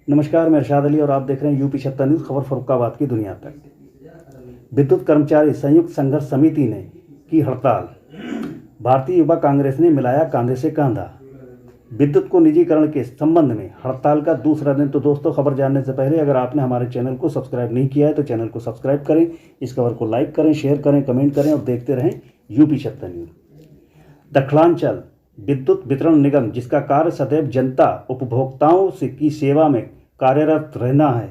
नमस्कार, मैं इरशाद अली और आप देख रहे हैं यूपी 76 न्यूज़, खबर फर्रुखाबाद की दुनिया तक। विद्युत कर्मचारी संयुक्त संघर्ष समिति ने की हड़ताल। भारतीय युवा कांग्रेस ने मिलाया कंधे से कंधा। विद्युत को निजीकरण के संबंध में हड़ताल का दूसरा दिन। तो दोस्तों, खबर जानने से पहले अगर आपने हमारे चैनल को सब्सक्राइब नहीं किया है तो चैनल को सब्सक्राइब करें, इस खबर को लाइक करें, शेयर करें, कमेंट करें और देखते रहें यूपी 76 न्यूज़। दखलांचल विद्युत वितरण निगम, जिसका कार्य सदैव जनता उपभोक्ताओं की सेवा में कार्यरत रहना है,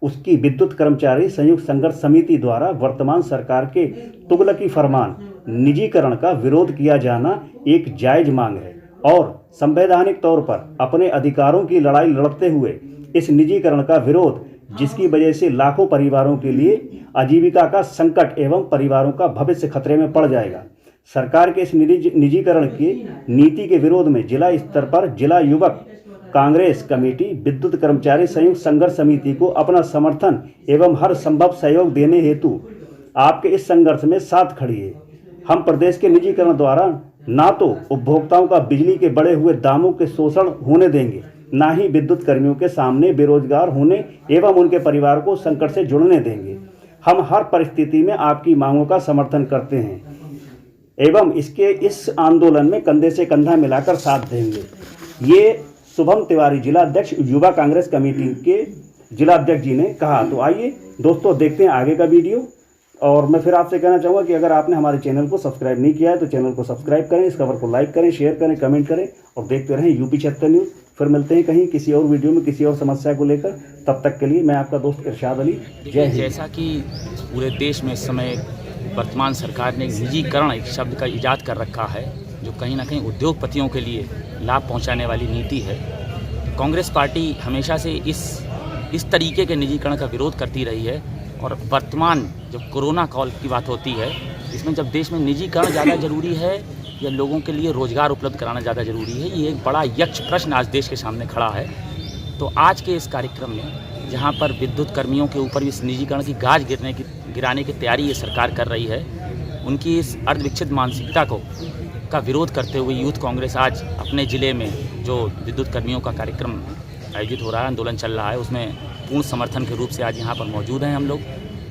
उसकी विद्युत कर्मचारी संयुक्त संघर्ष समिति द्वारा वर्तमान सरकार के तुगलकी फरमान निजीकरण का विरोध किया जाना एक जायज मांग है और संवैधानिक तौर पर अपने अधिकारों की लड़ाई लड़ते हुए इस निजीकरण का विरोध, जिसकी वजह से लाखों परिवारों के लिए आजीविका का संकट एवं परिवारों का भविष्य खतरे में पड़ जाएगा। सरकार के इस निजीकरण की नीति के विरोध में जिला स्तर पर जिला युवक कांग्रेस कमेटी विद्युत कर्मचारी संयुक्त संघर्ष समिति को अपना समर्थन एवं हर संभव सहयोग देने हेतु आपके इस संघर्ष में साथ खड़ी है। हम प्रदेश के निजीकरण द्वारा ना तो उपभोक्ताओं का बिजली के बढ़े हुए दामों के शोषण होने देंगे, ना ही विद्युत कर्मियों के सामने बेरोजगार होने एवं उनके परिवार को संकट से जुड़ने देंगे। हम हर परिस्थिति में आपकी मांगों का समर्थन करते हैं एवं इस आंदोलन में कंधे से कंधा मिलाकर साथ देंगे। ये शुभम तिवारी, जिला अध्यक्ष युवा कांग्रेस कमेटी के जिला अध्यक्ष जी ने कहा। तो आइए दोस्तों, देखते हैं आगे का वीडियो। और मैं फिर आपसे कहना चाहूँगा कि अगर आपने हमारे चैनल को सब्सक्राइब नहीं किया है तो चैनल को सब्सक्राइब करें, इस खबर को लाइक करें, शेयर करें, कमेंट करें और देखते रहें यूपी 76 न्यूज़। फिर मिलते हैं कहीं किसी और वीडियो में किसी और समस्या को लेकर। तब तक के लिए मैं आपका दोस्त इरशाद अली। जय हिंद। जैसा कि पूरे देश में इस समय वर्तमान सरकार ने निजीकरण एक शब्द का ईजाद कर रखा है, जो कहीं ना कहीं उद्योगपतियों के लिए लाभ पहुंचाने वाली नीति है। कांग्रेस पार्टी हमेशा से इस तरीके के निजीकरण का विरोध करती रही है और वर्तमान जब कोरोना काल की बात होती है, इसमें जब देश में निजीकरण ज़्यादा ज़रूरी है या लोगों के लिए रोज़गार उपलब्ध कराना ज़्यादा ज़रूरी है, ये एक बड़ा यक्ष प्रश्न आज देश के सामने खड़ा है। तो आज के इस कार्यक्रम में जहाँ पर विद्युत कर्मियों के ऊपर इस निजीकरण की गाज गिराने की तैयारी ये सरकार कर रही है, उनकी इस अर्धविकसित मानसिकता का विरोध करते हुए यूथ कांग्रेस आज अपने ज़िले में जो विद्युत कर्मियों का कार्यक्रम आयोजित हो रहा है, आंदोलन चल रहा है, उसमें पूर्ण समर्थन के रूप से आज यहाँ पर मौजूद हैं हम लोग।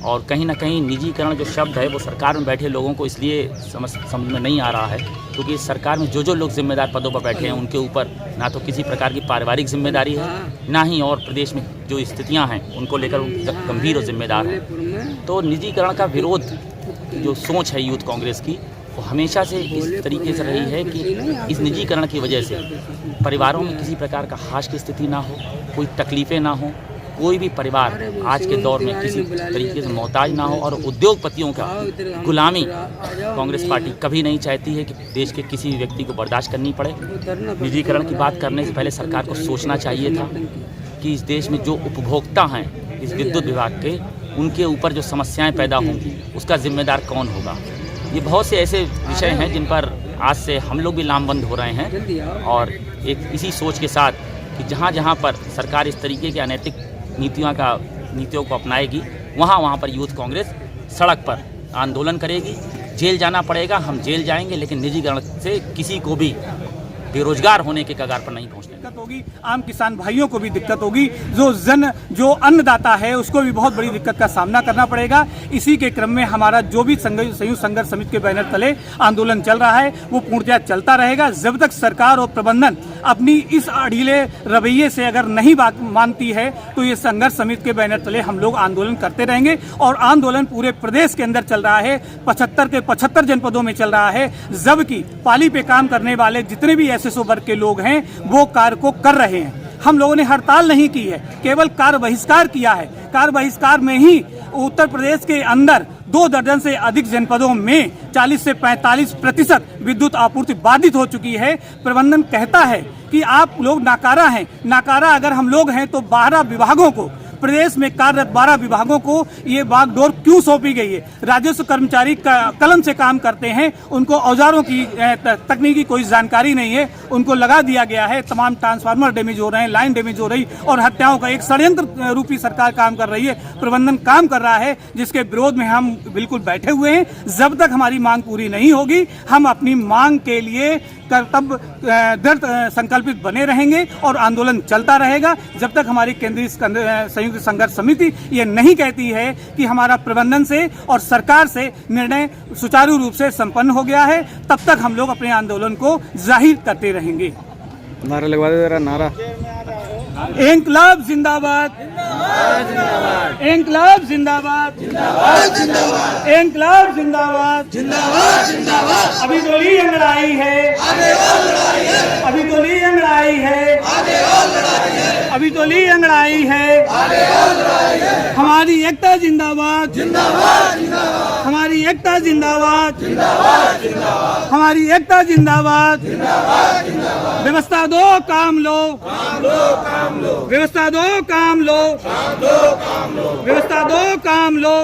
और कहीं ना कहीं निजीकरण जो शब्द है वो सरकार में बैठे लोगों को इसलिए समझ में नहीं आ रहा है क्योंकि इस सरकार में जो लोग जिम्मेदार पदों पर बैठे हैं उनके ऊपर ना तो किसी प्रकार की पारिवारिक जिम्मेदारी है, ना ही और प्रदेश में जो स्थितियाँ हैं उनको लेकर गंभीर और जिम्मेदार हैं। तो निजीकरण का विरोध जो सोच है यूथ कांग्रेस की, वो हमेशा से इस तरीके से रही है कि इस निजीकरण की वजह से परिवारों में किसी प्रकार का हाश की स्थिति ना हो, कोई तकलीफ़ें ना हो, कोई भी परिवार आज के दौर में किसी तरीके से मोहताज ना हो और उद्योगपतियों का गुलामी कांग्रेस पार्टी कभी नहीं चाहती है कि देश के किसी व्यक्ति को बर्दाश्त करनी पड़े। निजीकरण की बात करने से पहले सरकार को सोचना चाहिए था कि इस देश में जो उपभोक्ता हैं इस विद्युत विभाग के, उनके ऊपर जो समस्याएँ पैदा होंगी उसका जिम्मेदार कौन होगा। ये बहुत से ऐसे विषय हैं जिन पर आज से हम लोग भी लामबंद हो रहे हैं और एक इसी सोच के साथ कि जहाँ पर सरकार इस तरीके के अनैतिक नीतियों को अपनाएगी, वहाँ पर यूथ कांग्रेस सड़क पर आंदोलन करेगी। जेल जाना पड़ेगा, हम जेल जाएंगे, लेकिन निजीकरण से किसी को भी बेरोजगार होने के कगार पर नहीं पहुंचने दिक्कत होगी। आम किसान भाइयों को भी दिक्कत होगी, जो अन्नदाता है उसको भी बहुत बड़ी दिक्कत का सामना करना पड़ेगा। इसी के क्रम में हमारा जो भी संयुक्त संघर्ष समिति के बैनर तले आंदोलन चल रहा है वो पूर्णतः चलता रहेगा जब तक सरकार और प्रबंधन अपनी इस अड़ीले रवैये से अगर नहीं बात मानती है तो ये संघर्ष समिति के बैनर तले हम लोग आंदोलन करते रहेंगे। और आंदोलन पूरे प्रदेश के अंदर चल रहा है, 75 के 75 जनपदों में चल रहा है, जबकि पाली पे काम करने वाले जितने भी एसएसओ वर्ग के लोग हैं वो कार्य को कर रहे हैं। हम लोगों ने हड़ताल नहीं की है, केवल कार्य बहिष्कार किया है। कार्य बहिष्कार में ही उत्तर प्रदेश के अंदर 2 दर्जन से अधिक जनपदों में 40 से 45% विद्युत आपूर्ति बाधित हो चुकी है। प्रबंधन कहता है कि आप लोग नाकारा हैं। नाकारा अगर हम लोग हैं तो 12 विभागों को प्रदेश में कार्यरत 12 विभागों को ये बागडोर क्यों सौंपी गई है। राजस्व कर्मचारी कलम से काम करते हैं, उनको औजारों की तकनीकी कोई जानकारी नहीं है, उनको लगा दिया गया है। तमाम ट्रांसफार्मर डैमेज हो रहे हैं, लाइन डैमेज हो रही और हत्याओं का एक षड्यंत्र रूपी सरकार काम कर रही है, प्रबंधन काम कर रहा है, जिसके विरोध में हम बिल्कुल बैठे हुए हैं। जब तक हमारी मांग पूरी नहीं होगी हम अपनी मांग के लिए कर्तव्य दृढ़ संकल्पित बने रहेंगे और आंदोलन चलता रहेगा जब तक हमारी केंद्रीय संयुक्त संघर्ष समिति ये नहीं कहती है कि हमारा प्रबंधन से और सरकार से निर्णय सुचारू रूप से संपन्न हो गया है। तब तक हम लोग अपने आंदोलन को जाहिर करते रहेंगे। नारा लगवा दे जरा, नारा। इंकलाब जिंदाबाद, इंकलाब जिंदाबाद, इंकलाब जिंदाबाद, अभी तो ली लड़ाई है, अभी तो ली लड़ाई है, अभी तो ली लड़ाई है। हमारी एकता जिंदाबाद, हमारी एकता जिंदाबाद, हमारी एकता जिंदाबाद। व्यवस्था दो काम लो, व्यवस्था दो काम लो, व्यवस्था दो काम लो।